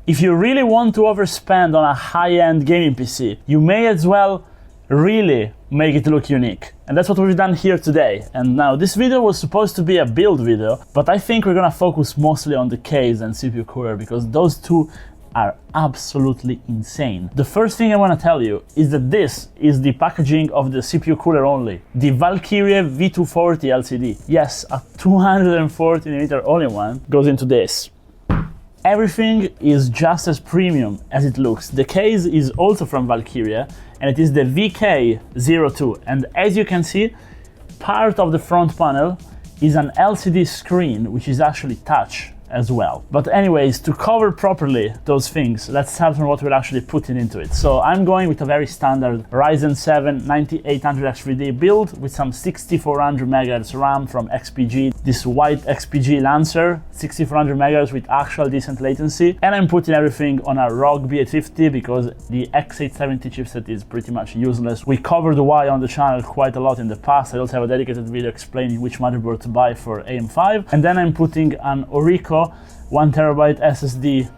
If you really want to overspend on a high-end gaming PC, you may as well really make it look unique. And that's what we've done here today. And now this video was supposed to be a build video, but I think we're gonna focus mostly on the case and CPU cooler because those two are absolutely insane. The first thing I want to tell you is that this is the packaging of the CPU cooler only. The Valkyrie V240 LCD. Yes, a 240mm only one goes into this. Everything is just as premium as it looks. The case is also from Valkyrie and it is the VK02. And as you can see, part of the front panel is an LCD screen, which is actually touch as well. But anyways, to cover properly those things, let's start from what we're actually putting into it. So I'm going with a very standard Ryzen 7 9800X3D build with some 6400 MHz RAM from XPG, this white XPG Lancer, 6400 MHz with actual decent latency. And I'm putting everything on a ROG B850 because the X870 chipset is pretty much useless. We covered why on the channel quite a lot in the past. I also have a dedicated video explaining which motherboard to buy for AM5. And then I'm putting an Orico 1TB SSD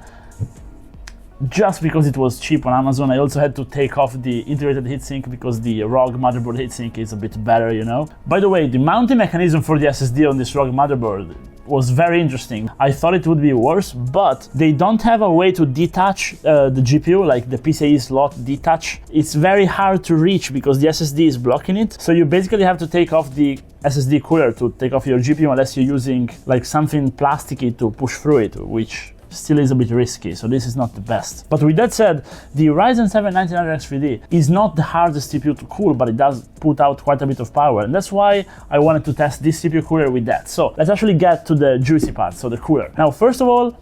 just because it was cheap on Amazon. I also had to take off the integrated heatsink because the ROG motherboard heatsink is a bit better, you know. By the way, the mounting mechanism for the SSD on this ROG motherboard was very interesting. I thought it would be worse, but they don't have a way to detach the GPU, like the PCIe slot detach. It's very hard to reach because the SSD is blocking it. So you basically have to take off the SSD cooler to take off your GPU unless you're using like something plasticky to push through it, which still is a bit risky, so this is not the best. But with that said, the Ryzen 7 9900X3D is not the hardest CPU to cool, but it does put out quite a bit of power, and that's why I wanted to test this CPU cooler with that. So let's actually get to the juicy part, so the cooler. Now, first of all,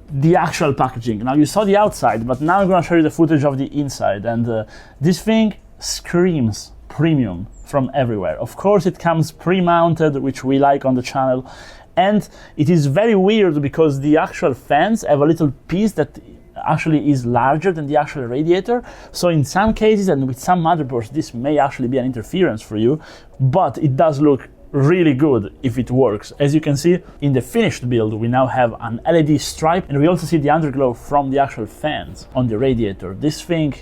the actual packaging. Now you saw the outside, but now I'm gonna show you the footage of the inside, and this thing screams premium from everywhere. Of course, it comes pre-mounted, which we like on the channel. And it is very weird because the actual fans have a little piece that actually is larger than the actual radiator. So in some cases and with some motherboards, this may actually be an interference for you, but it does look really good if it works. As you can see in the finished build, we now have an LED stripe and we also see the underglow from the actual fans on the radiator. This thing,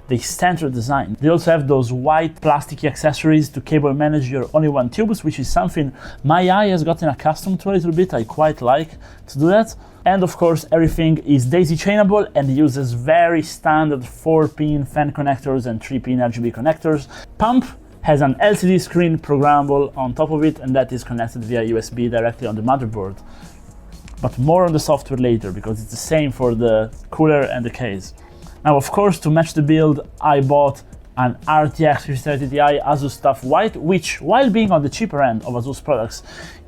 the standard design. They also have those white plasticky accessories to cable manage your only one tubes, which is something my eye has gotten accustomed to a little bit. I quite like to do that. And of course, everything is daisy chainable and uses very standard 4-pin fan connectors and 3-pin RGB connectors. Pump has an LCD screen programmable on top of it, and that is connected via USB directly on the motherboard. But more on the software later, because it's the same for the cooler and the case. Now, of course, to match the build, I bought an RTX 3030 Ti ASUS TUF White, which, while being on the cheaper end of ASUS products,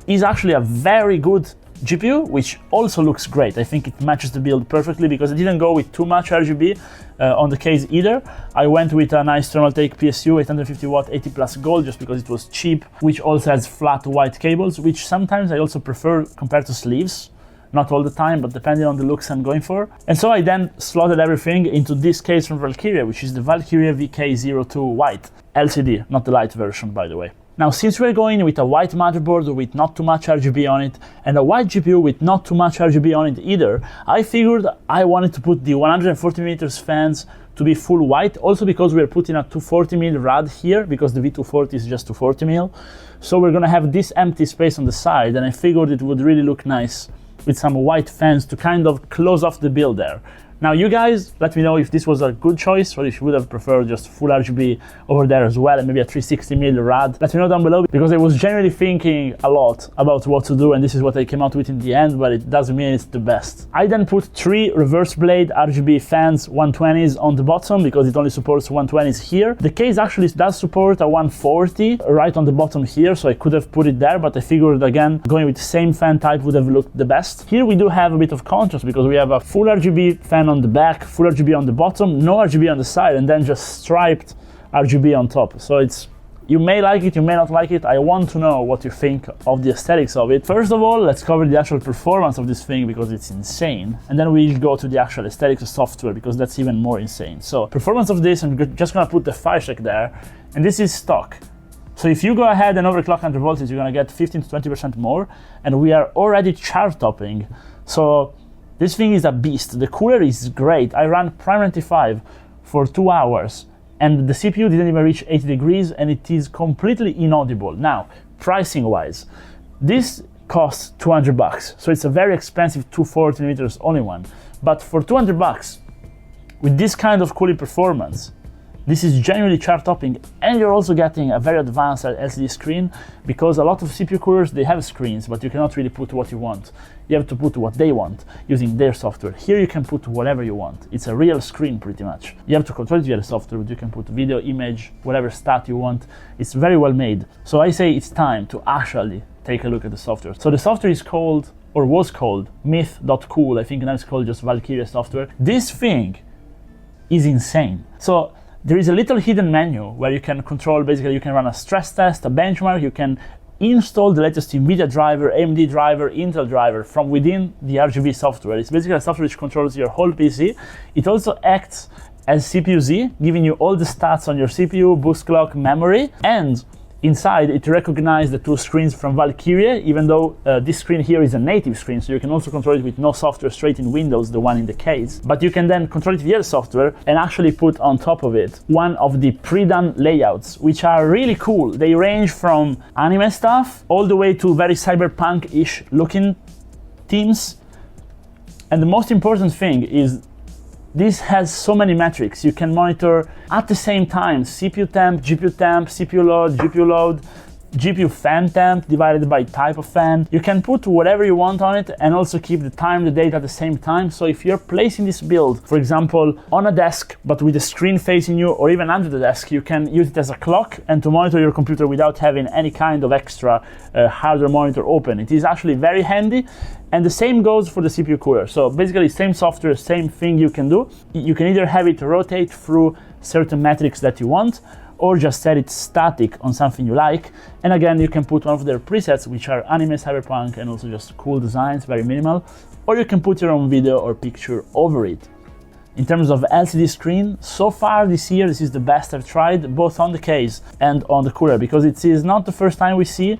is actually a very good GPU, which also looks great. I think it matches the build perfectly because I didn't go with too much RGB on the case either. I went with a nice Thermaltake PSU 850 watt 80 plus gold just because it was cheap, which also has flat white cables, which sometimes I also prefer compared to sleeves. Not all the time, but depending on the looks I'm going for. And so I then slotted everything into this case from Valkyrie, which is the Valkyrie VK02 White LCD, not the light version, by the way. Now, since we're going with a white motherboard with not too much RGB on it, and a white GPU with not too much RGB on it either, I figured I wanted to put the 140mm fans to be full white, also because we're putting a 240mm rad here, because the V240 is just 240mm. So we're gonna have this empty space on the side, and I figured it would really look nice with some white fans to kind of close off the build there. Now you guys, let me know if this was a good choice or if you would have preferred just full RGB over there as well and maybe a 360mm rad. Let me know down below because I was generally thinking a lot about what to do and this is what I came out with in the end, but it doesn't mean it's the best. I then put 3 reverse blade RGB fans 120s on the bottom because it only supports 120s here. The case actually does support a 140 right on the bottom here, so I could have put it there, but I figured again going with the same fan type would have looked the best. Here we do have a bit of contrast because we have a full RGB fan on the back, full RGB on the bottom, no RGB on the side, and then just striped RGB on top. So it's, you may like it, you may not like it. I want to know what you think of the aesthetics of it. First of all, let's cover the actual performance of this thing because it's insane. And then we'll go to the actual aesthetics of software because that's even more insane. So performance of this, I'm just gonna put the Fireshack there, and this is stock. So if you go ahead and overclock under voltage, you're gonna get 15 to 20% more, and we are already chart topping. So This thing is a beast. The cooler is great. I ran Prime 95 for 2 hours and the CPU didn't even reach 80 degrees and it is completely inaudible. Now, pricing wise, this costs $200, so it's a very expensive 240 millimeters only one. But for $200, with this kind of cooling performance, this is genuinely chart-topping, and you're also getting a very advanced LCD screen, because a lot of CPU coolers, they have screens, but you cannot really put what you want. You have to put what they want using their software. Here you can put whatever you want. It's a real screen pretty much. You have to control it via the software, but you can put video, image, whatever stat you want. It's very well made. So I say it's time to actually take a look at the software. So the software is called, or was called, myth.cool. I think now it's called just Valkyrie software. This thing is insane. So there is a little hidden menu where you can control, basically you can run a stress test, a benchmark, you can install the latest NVIDIA driver, AMD driver, Intel driver from within the RGB software. It's basically a software which controls your whole PC. It also acts as CPU-Z, giving you all the stats on your CPU, boost clock, memory, and inside, it recognizes the two screens from Valkyrie, even though this screen here is a native screen, so you can also control it with no software straight in Windows, the one in the case. But you can then control it via the software and actually put on top of it one of the pre-done layouts, which are really cool. They range from anime stuff all the way to very cyberpunk-ish looking themes. And the most important thing is this has so many metrics. You can monitor at the same time CPU temp, CPU load, GPU fan temp divided by type of fan. You can put whatever you want on it and also keep the time, the date at the same time. So if you're placing this build, for example, on a desk, but with the screen facing you, or even under the desk, you can use it as a clock and to monitor your computer without having any kind of extra hardware monitor open. It is actually very handy. And the same goes for the CPU cooler. So basically same software, same thing you can do. You can either have it rotate through certain metrics that you want, or just set it static on something you like. And again, you can put one of their presets, which are anime, cyberpunk, and also just cool designs, very minimal, or you can put your own video or picture over it. In terms of LCD screen, so far this year, this is the best I've tried, both on the case and on the cooler, because it is not the first time we see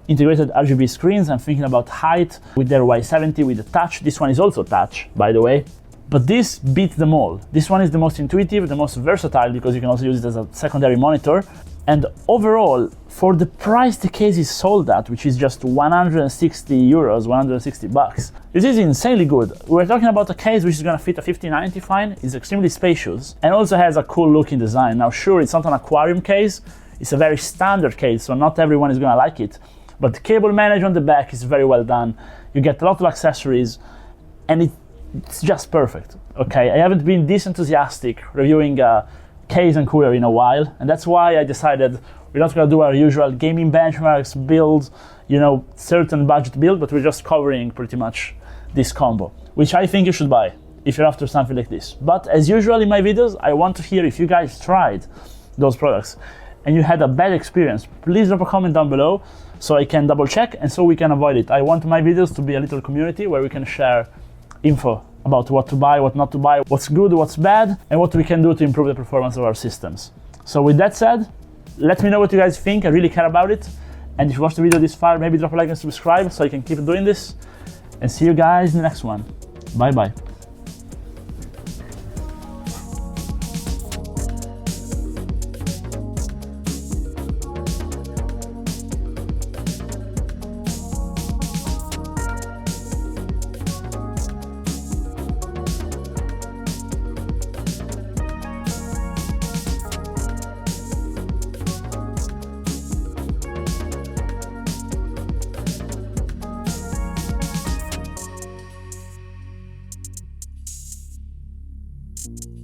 integrated RGB screens. I'm thinking about Height with their Y70 with the touch. This one is also touch, by the way. But this beats them all. This one is the most intuitive, the most versatile, because you can also use it as a secondary monitor. And overall, for the price the case is sold at, which is just 160 euros, 160 bucks, this is insanely good. We're talking about a case which is gonna fit a 5090 fine, it's extremely spacious, and also has a cool looking design. Now sure, it's not an aquarium case, it's a very standard case, so not everyone is gonna like it. But the cable management on the back is very well done. You get a lot of accessories, and it's just perfect, okay? I haven't been this enthusiastic reviewing a case and cooler in a while, and that's why I decided we're not gonna do our usual gaming benchmarks, build, certain budget build, but we're just covering pretty much this combo, which I think you should buy if you're after something like this. But as usual in my videos, I want to hear if you guys tried those products and you had a bad experience. Please drop a comment down below so I can double check and so we can avoid it. I want my videos to be a little community where we can share info about what to buy, what not to buy, what's good, what's bad, and what we can do to improve the performance of our systems. So with that said, let me know what you guys think. I really care about it. And if you watched the video this far, maybe drop a like and subscribe so I can keep doing this. And see you guys in the next one. Bye bye. You